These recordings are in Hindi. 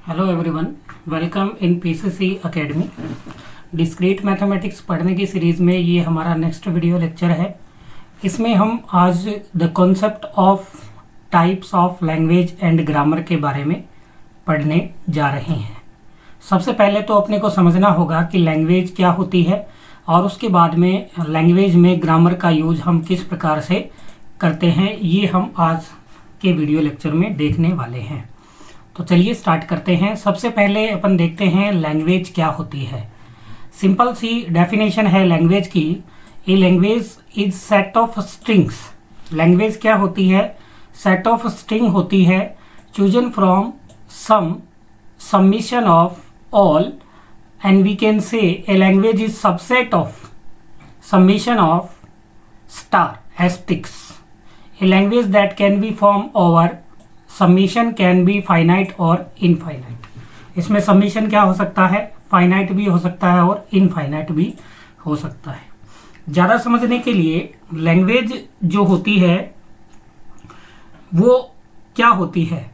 Hello everyone, welcome in PCC academy. Discrete mathematics पढ़ने की सीरीज़ में ये हमारा नेक्स्ट वीडियो लेक्चर है। इसमें हम आज the concept of types of language and grammar के बारे में पढ़ने जा रहे हैं। सबसे पहले तो अपने को समझना होगा कि लैंग्वेज क्या होती है और उसके बाद में लैंग्वेज में ग्रामर का यूज हम किस प्रकार से करते हैं, ये हम आज के वीडियो लेक्चर में देखने वाले हैं। तो चलिए स्टार्ट करते हैं। सबसे पहले अपन देखते हैं लैंग्वेज क्या होती है। सिंपल सी डेफिनेशन है लैंग्वेज की। A language is set of strings. Language क्या होती है? सेट ऑफ स्ट्रिंग होती है, chosen from some submission of all, and we can say a language is subset of submission of star asterisks. A language that can be form over submission can be finite और इनफाइनाइट। इसमें सबमिशन क्या हो सकता है? फाइनाइट भी हो सकता है और इनफाइनाइट भी हो सकता है। ज़्यादा समझने के लिए लैंग्वेज जो होती है वो क्या होती है?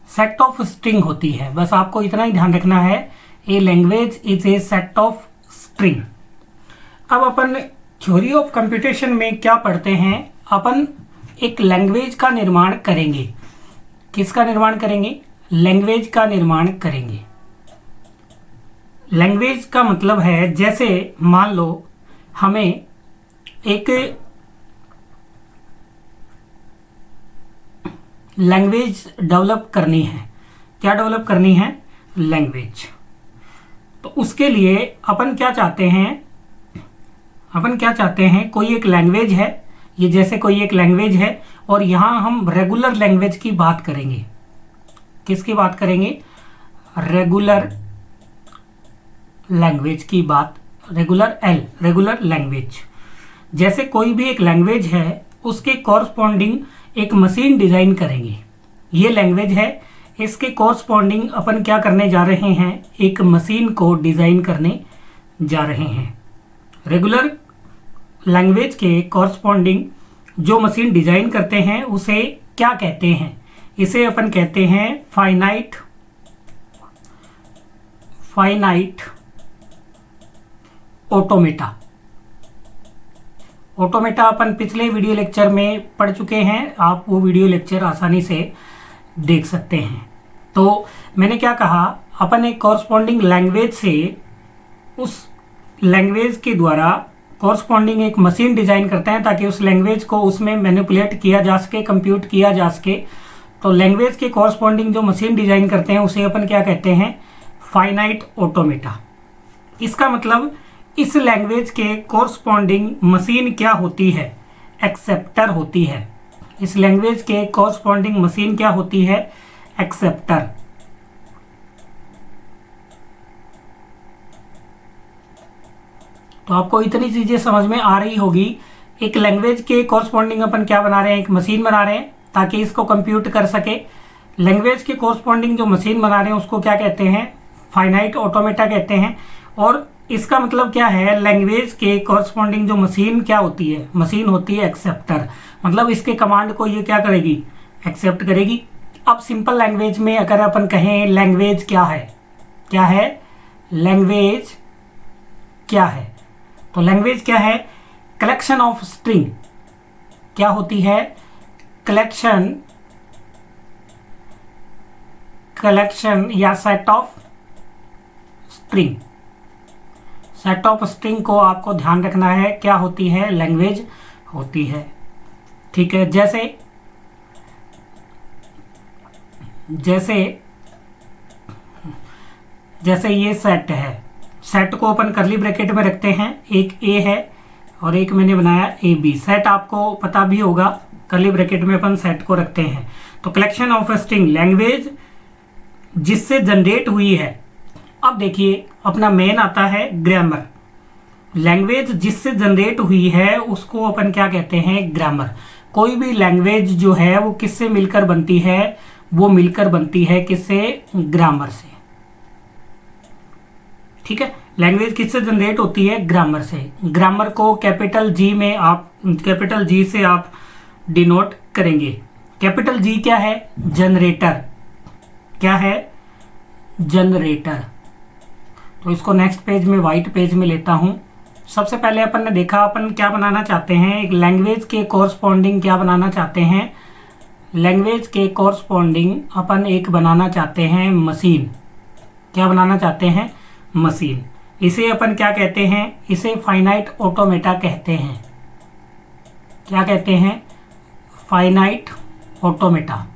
सेट ऑफ स्ट्रिंग होती है। बस आपको इतना ही ध्यान रखना है, ए language is a set of string. अब अपन थ्योरी ऑफ कंप्यूटेशन में क्या पढ़ते हैं? अपन एक लैंग्वेज का निर्माण करेंगे। किसका निर्माण करेंगे? लैंग्वेज का निर्माण करेंगे। लैंग्वेज का मतलब है, जैसे मान लो हमें एक लैंग्वेज डेवलप करनी है। क्या डेवलप करनी है? लैंग्वेज। तो उसके लिए अपन क्या चाहते हैं? अपन क्या चाहते हैं? कोई एक लैंग्वेज है, ये जैसे कोई एक लैंग्वेज है और यहाँ हम रेगुलर लैंग्वेज की बात करेंगे। किसकी बात करेंगे? रेगुलर लैंग्वेज की बात। Regular language. जैसे कोई भी एक लैंग्वेज है, उसके कॉरस्पॉन्डिंग एक मशीन डिजाइन करेंगे। ये लैंग्वेज है, इसके कॉरस्पॉन्डिंग अपन क्या करने जा रहे हैं? एक मशीन को डिजाइन करने जा रहे हैं। रेगुलर लैंग्वेज के कॉरस्पॉन्डिंग जो मशीन डिजाइन करते हैं उसे क्या कहते हैं? इसे अपन कहते हैं फाइनाइट ऑटोमेटा। ऑटोमेटा अपन पिछले वीडियो लेक्चर में पढ़ चुके हैं, आप वो वीडियो लेक्चर आसानी से देख सकते हैं। तो मैंने क्या कहा, अपन एक कॉरस्पॉन्डिंग लैंग्वेज से उस लैंग्वेज के द्वारा कॉरस्पॉन्डिंग एक मशीन डिजाइन करते हैं ताकि उस लैंग्वेज को उसमें मैनिपुलेट किया जा सके, कंप्यूट किया जा सके। तो लैंग्वेज के कॉरस्पॉन्डिंग जो मशीन डिजाइन करते हैं उसे अपन क्या कहते हैं? Finite automata. इसका मतलब इस लैंग्वेज के कॉरस्पॉन्डिंग मशीन क्या होती है? एक्सेप्टर होती है। इस लैंग्वेज के कॉरस्पॉन्डिंग मशीन क्या होती है? एक्सेप्टर। तो आपको इतनी चीजें समझ में आ रही होगी। एक लैंग्वेज के कॉरस्पॉन्डिंग अपन क्या बना रहे हैं? एक मशीन बना रहे हैं ताकि इसको कंप्यूट कर सके। लैंग्वेज के कॉरस्पॉन्डिंग जो मशीन बना रहे हैं उसको क्या कहते हैं? फाइनाइट ऑटोमेटा कहते हैं। और इसका मतलब क्या है? लैंग्वेज के कॉरस्पॉन्डिंग जो मशीन क्या होती है? मशीन होती है एक्सेप्टर। मतलब इसके कमांड को ये क्या करेगी? एक्सेप्ट करेगी। अब सिंपल लैंग्वेज में अगर अपन कहें लैंग्वेज क्या है? क्या है लैंग्वेज? क्या है? तो लैंग्वेज क्या है? Collection of string. क्या होती है? कलेक्शन या set of string. Set of string को आपको ध्यान रखना है, क्या होती है? लैंग्वेज होती है। ठीक है। जैसे ये सेट है। सेट को अपन करली ब्रैकेट में रखते हैं, एक ए है और एक मैंने बनाया ए बी। सेट आपको पता भी होगा, करली ब्रैकेट में अपन सेट को रखते हैं। तो कलेक्शन ऑफ स्ट्रिंग, लैंग्वेज जिससे जनरेट हुई है। अब देखिए अपना मेन आता है ग्रामर। लैंग्वेज जिससे जनरेट हुई है उसको अपन क्या कहते हैं? ग्रामर। कोई भी लैंग्वेज जो है वो किससे मिलकर बनती है? वो मिलकर बनती है किससे? ग्रामर से। ठीक है। लैंग्वेज किससे जनरेट होती है? ग्रामर से। ग्रामर को कैपिटल जी से आप डिनोट करेंगे। कैपिटल जी क्या है? जनरेटर। क्या है? जनरेटर। तो इसको नेक्स्ट पेज में, वाइट पेज में लेता हूँ। सबसे पहले अपन ने देखा, अपन क्या बनाना चाहते हैं, एक लैंग्वेज के कॉरस्पॉन्डिंग क्या बनाना चाहते हैं, लैंग्वेज के कॉरस्पॉन्डिंग अपन एक बनाना चाहते हैं मशीन। क्या बनाना चाहते हैं, मशीन। इसे अपन क्या कहते हैं, इसे फाइनाइट ऑटोमेटा कहते हैं। क्या कहते हैं, फाइनाइट ऑटोमेटा।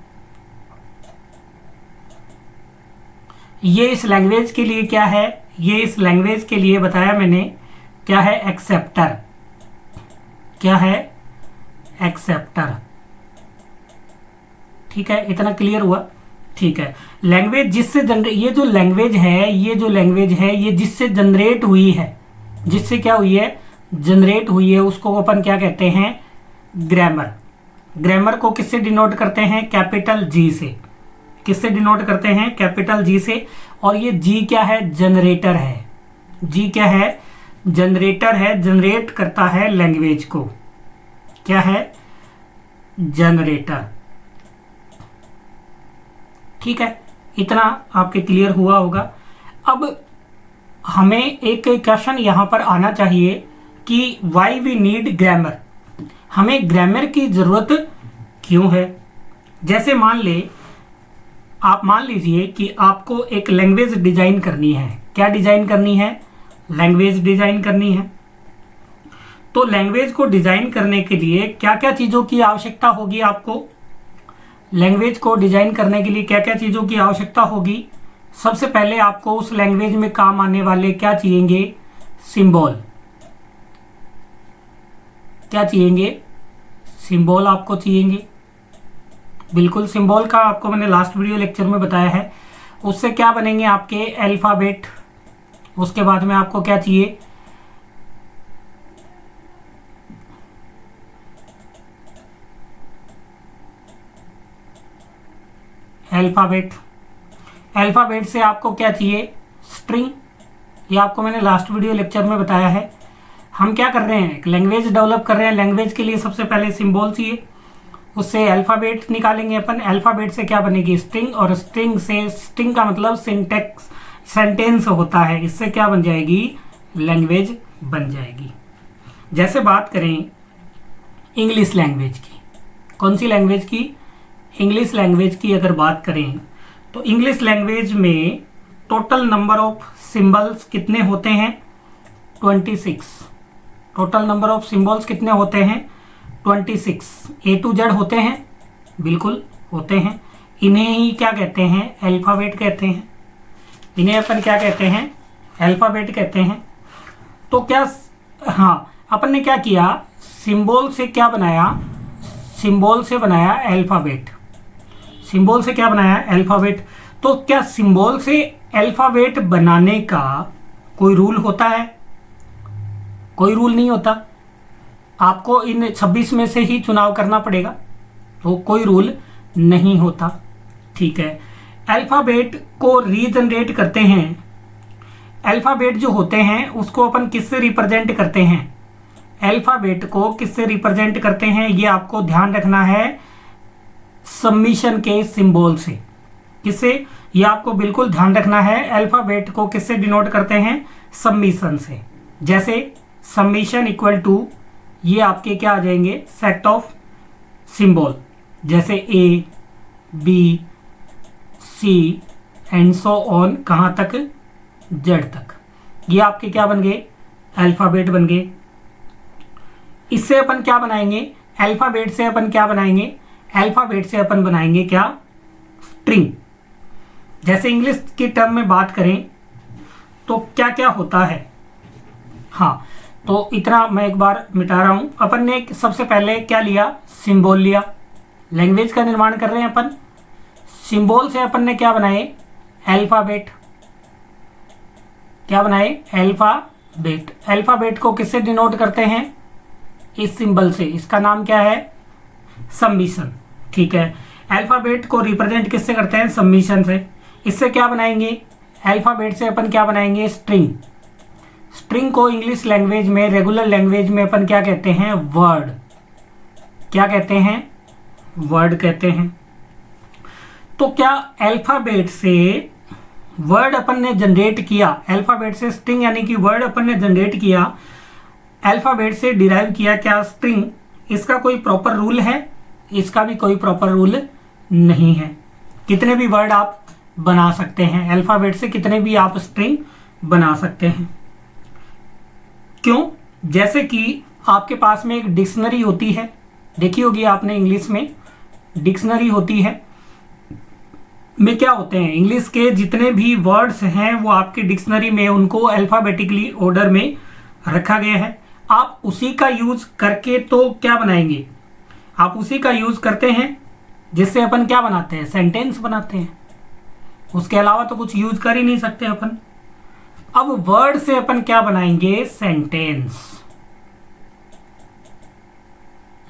ये इस लैंग्वेज के लिए क्या है, ये इस लैंग्वेज के लिए बताया मैंने क्या है, एक्सेप्टर। क्या है, एक्सेप्टर। ठीक है, इतना क्लियर हुआ। ठीक है, लैंग्वेज जिससे जनरेट, ये जो लैंग्वेज है, ये जो लैंग्वेज है, ये जिससे जनरेट हुई है, जिससे क्या हुई है, जनरेट हुई है, उसको अपन क्या कहते हैं, ग्रामर। ग्रामर को किससे डिनोट करते हैं, कैपिटल जी से। किससे डिनोट करते हैं, कैपिटल जी से। और ये जी क्या है, जनरेटर है। जी क्या है, जनरेटर है, जनरेट करता है लैंग्वेज को। क्या है, जनरेटर। ठीक है, इतना आपके क्लियर हुआ होगा। अब हमें एक क्वेश्चन यहां पर आना चाहिए कि वाई वी नीड ग्रामर, हमें ग्रामर की जरूरत क्यों है। जैसे आप मान लीजिए कि आपको एक लैंग्वेज डिजाइन करनी है। क्या डिजाइन करनी है, लैंग्वेज डिजाइन करनी है। तो लैंग्वेज को डिजाइन करने के लिए क्या क्या चीजों की आवश्यकता होगी आपको, लैंग्वेज को डिजाइन करने के लिए क्या क्या चीजों की आवश्यकता होगी। सबसे पहले आपको उस लैंग्वेज में काम आने वाले क्या चाहिएंगे, सिंबल। क्या चाहिएंगे, सिंबल आपको चाहिएंगे। बिल्कुल, सिंबल का आपको मैंने लास्ट वीडियो लेक्चर में बताया है। उससे क्या बनेंगे आपके अल्फाबेट। उसके बाद में आपको क्या चाहिए, अल्फाबेट। अल्फाबेट से आपको क्या चाहिए, स्ट्रिंग। ये आपको मैंने लास्ट वीडियो लेक्चर में बताया है। हम क्या कर रहे हैं, एक लैंग्वेज डेवलप कर रहे हैं। लैंग्वेज के लिए सबसे पहले सिंबल चाहिए, उससे अल्फाबेट निकालेंगे अपन। अल्फाबेट से क्या बनेगी, स्ट्रिंग। और स्ट्रिंग से, स्ट्रिंग का मतलब सिंटेक्स, सेंटेंस होता है। इससे क्या बन जाएगी, लैंग्वेज बन जाएगी। जैसे बात करें इंग्लिश लैंग्वेज की, कौन सी लैंग्वेज की, इंग्लिश लैंग्वेज की अगर बात करें तो इंग्लिश लैंग्वेज में टोटल नंबर ऑफ सिंबल्स कितने होते हैं, 26। टोटल नंबर ऑफ सिंबल्स कितने होते हैं, 26। ए टू जेड होते हैं, बिल्कुल होते हैं। इन्हें ही क्या कहते हैं, अल्फाबेट कहते हैं। इन्हें अपन क्या कहते हैं, अल्फाबेट कहते हैं। तो क्या, हाँ, अपन ने क्या किया, सिंबल से क्या बनाया, सिंबल से बनाया अल्फाबेट। सिंबल से क्या बनाया, अल्फाबेट। तो क्या सिंबल से अल्फाबेट बनाने का कोई रूल होता है, कोई रूल नहीं होता। आपको इन 26 में से ही चुनाव करना पड़ेगा, तो कोई रूल नहीं होता। ठीक है, अल्फाबेट को रीजनरेट करते हैं। अल्फाबेट जो होते हैं उसको अपन किससे रिप्रेजेंट करते हैं, अल्फाबेट को किससे रिप्रेजेंट करते हैं, ये आपको ध्यान रखना है, सबमिशन के सिंबल से। किससे, ये आपको बिल्कुल ध्यान रखना है। अल्फाबेट को किससे डिनोट करते हैं, सबमिशन से। जैसे सबमिशन इक्वल टू, ये आपके क्या आ जाएंगे, सेट ऑफ सिंबल, जैसे A, B, C and so on, कहाँ तक, जेड तक। ये आपके क्या बन गए, अल्फाबेट बन गए। इससे अपन क्या बनाएंगे, अल्फाबेट से अपन क्या बनाएंगे, अल्फाबेट से अपन बनाएंगे क्या, स्ट्रिंग। जैसे इंग्लिश की टर्म में बात करें तो क्या क्या होता है, हाँ, तो इतना मैं एक बार मिटा रहा हूं। अपन ने सबसे पहले क्या लिया, सिंबल लिया। लैंग्वेज का निर्माण कर रहे हैं अपन, सिंबल से अपन ने क्या बनाए, अल्फाबेट। क्या बनाए, अल्फाबेट। अल्फाबेट को किससे डिनोट करते हैं, इस सिंबल से। इसका नाम क्या है, सबमिशन। ठीक है, अल्फाबेट को रिप्रेजेंट किससे करते हैं, सबमिशन से। इससे क्या बनाएंगे, अल्फाबेट से अपन क्या बनाएंगे, स्ट्रिंग। स्ट्रिंग को इंग्लिश लैंग्वेज में, रेगुलर लैंग्वेज में अपन क्या कहते हैं, वर्ड। क्या कहते हैं, वर्ड कहते हैं। तो क्या अल्फाबेट से वर्ड अपन ने जनरेट किया अल्फ़ाबेट से, स्ट्रिंग यानी कि वर्ड अपन ने जनरेट किया अल्फ़ाबेट से, डिराइव किया क्या स्ट्रिंग, इसका कोई प्रॉपर रूल है? इसका भी कोई प्रॉपर रूल नहीं है। कितने भी वर्ड आप बना सकते हैं अल्फ़ाबेट से, कितने भी आप स्ट्रिंग बना सकते हैं। क्यों? जैसे कि आपके पास में एक डिक्शनरी होती है, देखी होगी आपने इंग्लिश में डिक्शनरी होती है, में क्या होते हैं, इंग्लिश के जितने भी वर्ड्स हैं वो आपकी डिक्शनरी में उनको अल्फ़ाबेटिकली ऑर्डर में रखा गया है। आप उसी का यूज करके तो क्या बनाएंगे, आप उसी का यूज करते हैं जिससे अपन क्या बनाते हैं, सेंटेंस बनाते हैं। उसके अलावा तो कुछ यूज कर ही नहीं सकते अपन। अब वर्ड से अपन क्या बनाएंगे, सेंटेंस।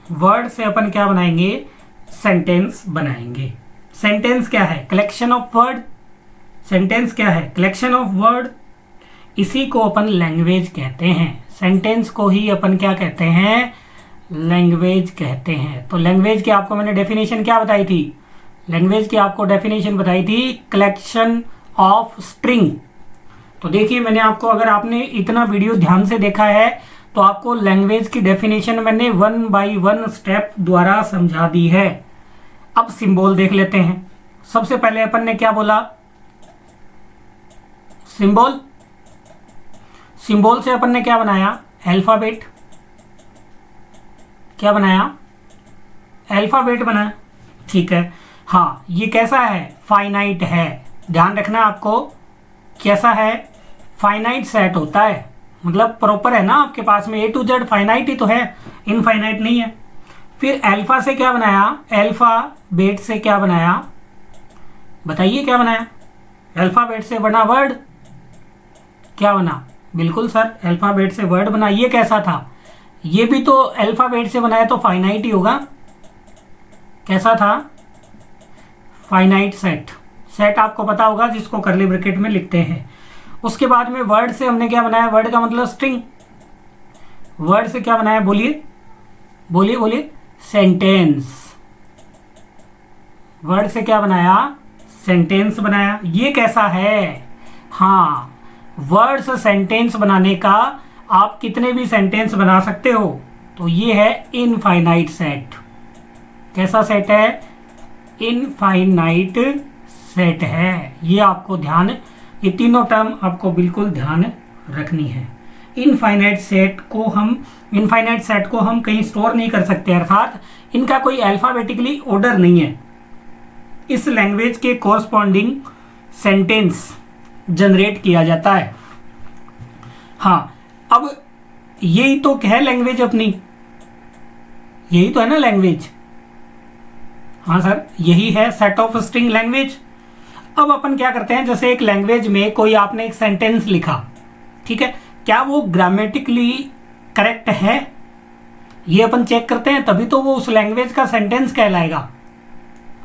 वर्ड से अपन क्या बनाएंगे, सेंटेंस बनाएंगे। सेंटेंस क्या है, कलेक्शन ऑफ वर्ड। सेंटेंस क्या है, कलेक्शन ऑफ वर्ड। इसी को अपन लैंग्वेज कहते हैं। सेंटेंस को ही अपन क्या कहते हैं, लैंग्वेज कहते हैं। तो लैंग्वेज की आपको मैंने डेफिनेशन क्या बताई थी, लैंग्वेज की आपको डेफिनेशन बताई थी कलेक्शन ऑफ स्ट्रिंग। तो देखिए मैंने आपको, अगर आपने इतना वीडियो ध्यान से देखा है तो आपको लैंग्वेज की डेफिनेशन मैंने 1 बाय 1 स्टेप द्वारा समझा दी है। अब सिंबल देख लेते हैं। सबसे पहले अपन ने क्या बोला, सिंबल। सिंबल से अपन ने क्या बनाया, अल्फाबेट। क्या बनाया, अल्फाबेट बनाया, ठीक है। हाँ, ये कैसा है, फाइनाइट है। ध्यान रखना आपको, कैसा है, फाइनाइट सेट होता है, मतलब प्रॉपर है ना आपके पास में, A to Z फाइनाइट ही तो है, इनफाइनाइट नहीं है। फिर अल्फा से क्या बनाया, अल्फाबेट से क्या बनाया, बताइए क्या बनाया, अल्फाबेट से बना वर्ड। क्या बना, बिल्कुल सर, अल्फाबेट से वर्ड बना। ये कैसा था, ये भी तो अल्फाबेट से बनाया तो फाइनाइट ही होगा। कैसा था, फाइनाइट सेट। सेट आपको पता होगा जिसको कर्ली ब्रैकेट में लिखते हैं। उसके बाद में वर्ड से हमने क्या बनाया, वर्ड का मतलब स्ट्रिंग। वर्ड से क्या बनाया, बोलिए बोलिए बोलिए, सेंटेंस। वर्ड से क्या बनाया, सेंटेंस बनाया। ये कैसा है, हाँ, वर्ड से सेंटेंस बनाने का आप कितने भी सेंटेंस बना सकते हो। तो ये है इनफाइनाइट सेट। कैसा सेट है, इनफाइनाइट सेट है। ये आपको ध्यान, ये तीनों टर्म आपको बिल्कुल ध्यान रखनी है। इनफाइनाइट सेट को हम कहीं स्टोर नहीं कर सकते, अर्थात इनका कोई अल्फाबेटिकली ऑर्डर नहीं है। इस लैंग्वेज के कोरस्पॉन्डिंग सेंटेंस जनरेट किया जाता है। हाँ, अब यही तो है लैंग्वेज अपनी, यही तो है ना लैंग्वेज। हाँ सर, यही है सेट ऑफ स्ट्रिंग लैंग्वेज। अब अपन क्या करते हैं, जैसे एक लैंग्वेज में कोई आपने एक सेंटेंस लिखा, ठीक है, क्या वो ग्रामेटिकली करेक्ट है, ये अपन चेक करते हैं, तभी तो वो उस लैंग्वेज का सेंटेंस कहलाएगा।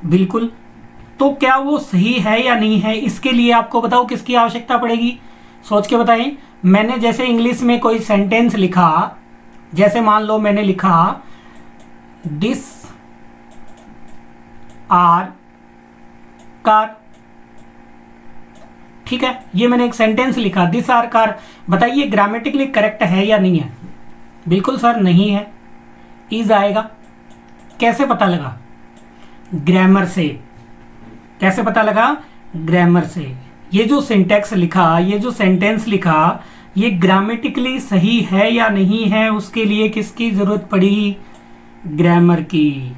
बिल्कुल। तो क्या वो सही है या नहीं है, इसके लिए आपको बताओ किसकी आवश्यकता पड़ेगी, सोच के बताएं। मैंने जैसे इंग्लिश में कोई सेंटेंस लिखा, जैसे मान लो मैंने लिखा दिस आर कार, ठीक है, ये मैंने एक सेंटेंस लिखा दिस आर कार। बताइए ग्रामेटिकली करेक्ट है या नहीं है, बिल्कुल सर नहीं है, इज आएगा। कैसे पता लगा, ग्रामर से। कैसे पता लगा, ग्रामर से। ये जो सिंटैक्स लिखा, ये जो सेंटेंस लिखा, ये ग्रामेटिकली सही है या नहीं है, उसके लिए किसकी जरूरत पड़ी, ग्रामर की।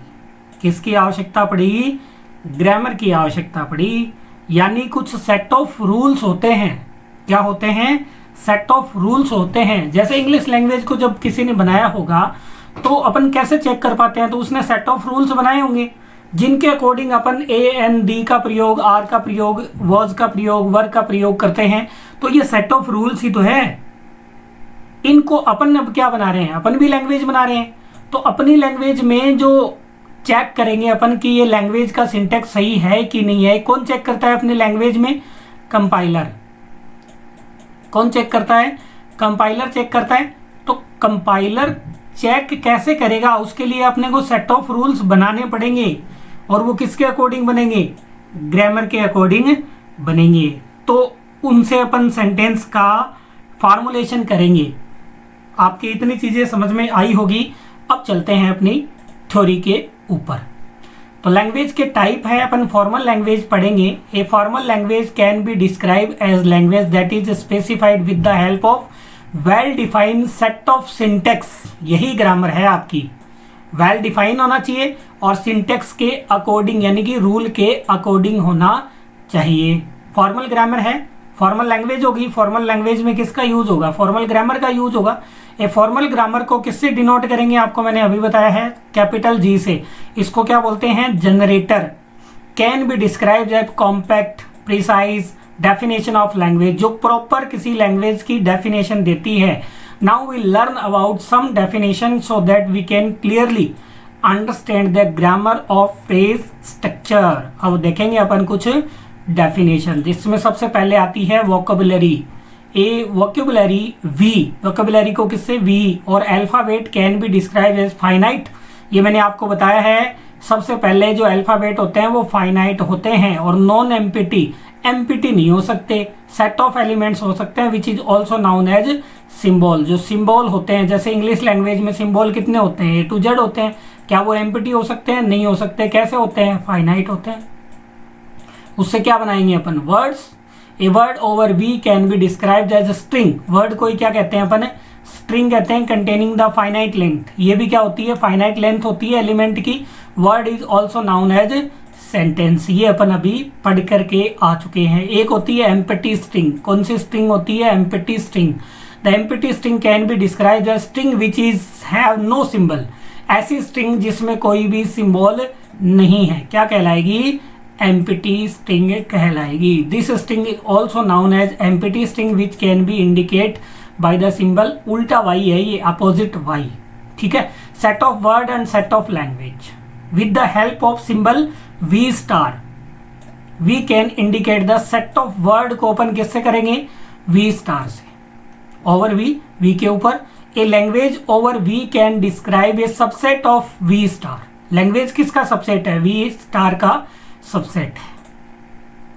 किसकी आवश्यकता पड़ी, ग्रामर की आवश्यकता पड़ी। यानी कुछ सेट ऑफ रूल्स होते हैं। क्या होते हैं, सेट ऑफ रूल्स होते हैं। जैसे इंग्लिश लैंग्वेज को जब किसी ने बनाया होगा तो अपन कैसे चेक कर पाते हैं, तो उसने सेट ऑफ रूल्स बनाए होंगे जिनके according upon A N D का प्रयोग, आर का प्रयोग, वॉज का प्रयोग, वर का प्रयोग करते हैं। तो ये सेट ऑफ रूल्स ही तो है। इनको अपन अब क्या बना रहे हैं, अपन भी लैंग्वेज बना रहे हैं। तो अपनी लैंग्वेज में जो चेक करेंगे अपन कि ये लैंग्वेज का सिंटैक्स सही है कि नहीं है, कौन चेक करता है अपनी लैंग्वेज में, कंपाइलर। कौन चेक करता है, कंपाइलर चेक करता है। तो कंपाइलर चेक कैसे करेगा, उसके लिए अपने को सेट ऑफ रूल्स बनाने पड़ेंगे। और वो किसके अकॉर्डिंग बनेंगे, ग्रामर के अकॉर्डिंग बनेंगे। तो उनसे अपन सेंटेंस का फॉर्मुलेशन करेंगे। आपकी इतनी चीज़ें समझ में आई होगी। अब चलते हैं अपनी थ्योरी के ऊपर। तो लैंग्वेज के टाइप है, अपन फॉर्मल लैंग्वेज पढ़ेंगे। A formal language can be describe as language that is specified with the help of well defined set of syntax. यही ग्रामर है आपकी, वेल डिफाइन होना चाहिए और सिंटेक्स के अकॉर्डिंग यानी कि रूल के अकॉर्डिंग होना चाहिए। फॉर्मल ग्रामर है, फॉर्मल लैंग्वेज होगी। फॉर्मल लैंग्वेज में किसका यूज होगा? फॉर्मल ग्रामर का यूज होगा। ए फॉर्मल ग्रामर को किससे डिनोट करेंगे? आपको मैंने अभी बताया है, कैपिटल जी से। इसको क्या बोलते हैं? Generator. Can be describe as compact precise definition of language, जो प्रॉपर किसी लैंग्वेज की डेफिनेशन देती है। Now we learn about some definition so that we can clearly understand the grammar of phrase structure. अब देखेंगे अपन कुछ डेफिनेशन, जिसमें सबसे पहले आती है vocabulary. A vocabulary V, vocabulary को किससे? वी। और alphabet can be describe as finite. ये मैंने आपको बताया है, सबसे पहले जो अल्फाबेट होते हैं वो फाइनाइट होते हैं और नॉन एम्पिटी, एम्पिटी नहीं हो सकते। सेट ऑफ एलिमेंट्स हो सकते हैं which is also known as symbol. जो सिंबल होते हैं, जैसे इंग्लिश लैंग्वेज में सिंबल कितने होते हैं? A to Z होते हैं। क्या वो एम्पिटी हो सकते हैं? नहीं हो सकते। कैसे होते हैं? फाइनाइट होते हैं। उससे क्या बनाएंगे अपन? Words. A word over V can be described as string. Word को ही क्या कहते हैं अपन? स्ट्रिंग कहते हैं। कंटेनिंग द फाइनाइट लेंथ, ये भी क्या होती है? फाइनाइट लेंथ होती है एलिमेंट की। Word is also known as sentence. ये अपन अभी पढ़ करके आ चुके हैं। एक होती है एम्प्टी स्ट्रिंग। कौन सी स्ट्रिंग होती है? Empty string. The empty string can be described as string which is have no symbol. ऐसी स्ट्रिंग जिसमें कोई भी सिंबल नहीं है क्या कहलाएगी? एम्प्टी स्ट्रिंग कहलाएगी। This string is also known as empty string which can be indicate by the symbol. उल्टा वाई है ये, अपोजिट वाई। ठीक है। Set of word and set of language with the help of symbol V star we can indicate the set of word को अपन किससे करेंगे? वी स्टार से। ओवर वी के ऊपर। A language over V can describe a subset of V star. Language किसका सबसेट है? वी स्टार का सबसेट है।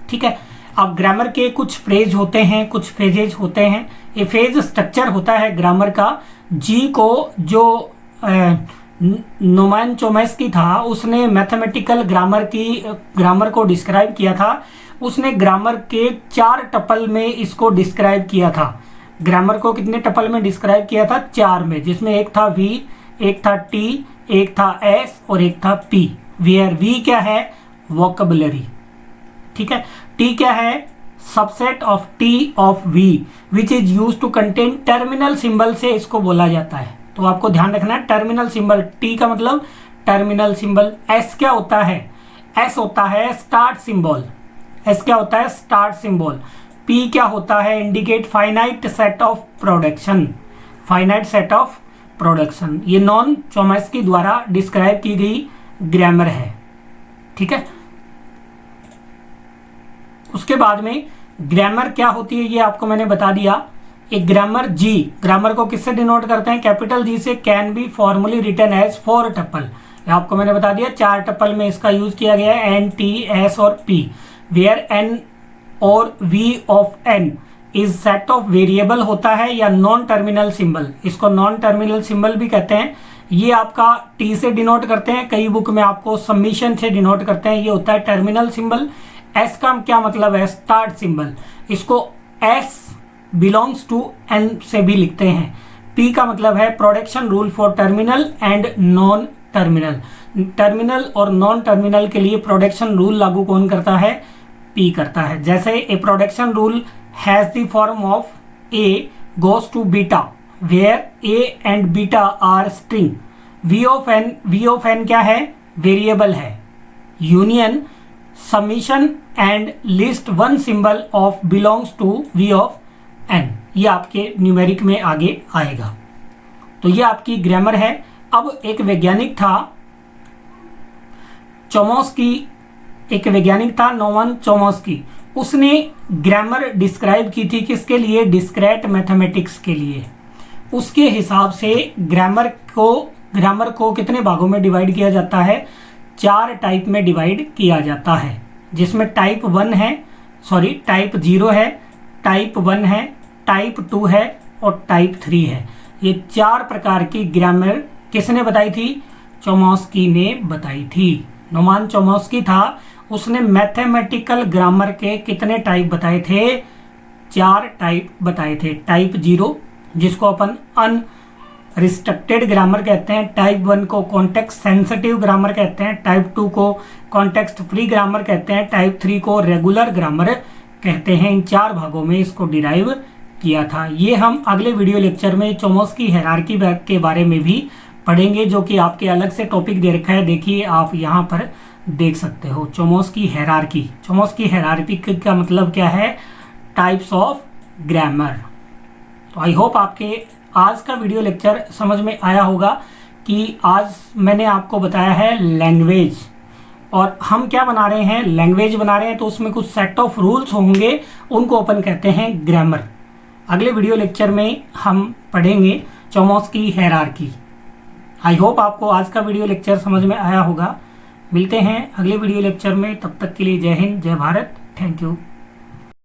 ठीक है। अब ग्रामर के कुछ फ्रेज होते हैं, कुछ फ्रेजेज होते हैं। ये फ्रेज स्ट्रक्चर होता है ग्रामर का। जी को जो नोमान चोमस्की था, उसने मैथमेटिकल ग्रामर को डिस्क्राइब किया था। उसने ग्रामर के 4 टपल में इसको डिस्क्राइब किया था। ग्रामर को कितने टपल में डिस्क्राइब किया था? 4 में, जिसमें एक था वी, एक था टी, एक था एस और एक था पी। वेयर वी क्या है? वोकेबुलरी। ठीक है। टी क्या है? Subset of T of V which is use to contain terminal symbol से इसको बोला जाता है। तो आपको ध्यान रखना है, टर्मिनल सिंबल। टी का मतलब टर्मिनल सिंबल। एस क्या होता है? एस होता है स्टार्ट सिंबल। एस क्या होता है? Start symbol. पी क्या होता है? Indicate finite set of production. Finite set of production. ये नॉन चोमस्की द्वारा डिस्क्राइब की गई ग्रामर है। ठीक है। उसके बाद में ग्रामर क्या होती है ये आपको मैंने बता दिया। एक ग्रामर जी, ग्रामर को किससे डिनोट करते हैं? कैपिटल जी से। Can be formally written as 4 tuple. आपको मैंने बता दिया 4 टपल में इसका यूज किया गया है, एन, टी, एस और पी। वेयर एन और V of N is set of variable होता है या नॉन टर्मिनल सिंबल। इसको नॉन टर्मिनल सिंबल भी कहते हैं। ये आपका टी से डिनोट करते हैं, कई बुक में आपको सबमिशन से डिनोट करते हैं। ये होता है टर्मिनल सिंबल। एस का क्या मतलब है? Start symbol. इसको एस बिलोंग्स टू एन से भी लिखते हैं। पी का मतलब है production rule for terminal and non terminal. Terminal और नॉन टर्मिनल के लिए प्रोडक्शन रूल लागू कौन करता है? पी करता है। जैसे a production rule has the form of a goes to beta where a and beta are string. V of N क्या है? वेरिएबल है। Union summation and list one symbol of belongs to V of N. ये आपके न्यूमेरिक में आगे आएगा। तो ये आपकी ग्रामर है। अब एक वैज्ञानिक था चोमस्की, एक वैज्ञानिक था नोमान चोमस्की। उसने ग्रामर डिस्क्राइब की थी किसके लिए? डिस्क्रीट मैथमेटिक्स के लिए। उसके हिसाब से ग्रामर को कितने भागों में डिवाइड किया जाता है? 4 टाइप में डिवाइड किया जाता है, जिसमें टाइप 1 है टाइप 0 है, टाइप 1 है, टाइप 2 है और टाइप 3 है। ये 4 प्रकार की ग्रामर किसने बताई थी? चोमस्की ने बताई थी। नोमान चोमस्की था, उसने मैथमेटिकल ग्रामर के कितने टाइप बताए थे? 4 टाइप बताए थे। टाइप 0 जिसको अपन अनरिस्ट्रिक्टेड ग्रामर कहते हैं, टाइप 1 को कॉन्टेक्स्ट सेंसिटिव ग्रामर कहते हैं, टाइप 2 को कॉन्टेक्स्ट फ्री ग्रामर कहते हैं, टाइप 3 को रेगुलर ग्रामर कहते हैं। इन 4 भागों में इसको डिराइव किया था। ये हम अगले वीडियो लेक्चर में चोमस्की हायरार्की के बारे में भी पढ़ेंगे, जो कि आपके अलग से टॉपिक दे रखा है। देखिए आप यहाँ पर देख सकते हो चोमस्की हायरार्की। चोमस्की हायरार्की का मतलब क्या है? Types of grammar. तो आई होप आपके आज का वीडियो लेक्चर समझ में आया होगा कि आज मैंने आपको बताया है लैंग्वेज, और हम क्या बना रहे हैं? लैंग्वेज बना रहे हैं, तो उसमें कुछ सेट ऑफ रूल्स होंगे, उनको अपन कहते हैं ग्रामर। अगले वीडियो लेक्चर में हम पढ़ेंगे चोमस्की हायरार्की। आई होप आपको आज का वीडियो लेक्चर समझ में आया होगा। मिलते हैं अगले वीडियो लेक्चर में, तब तक के लिए जय हिंद, जय भारत, थैंक यू।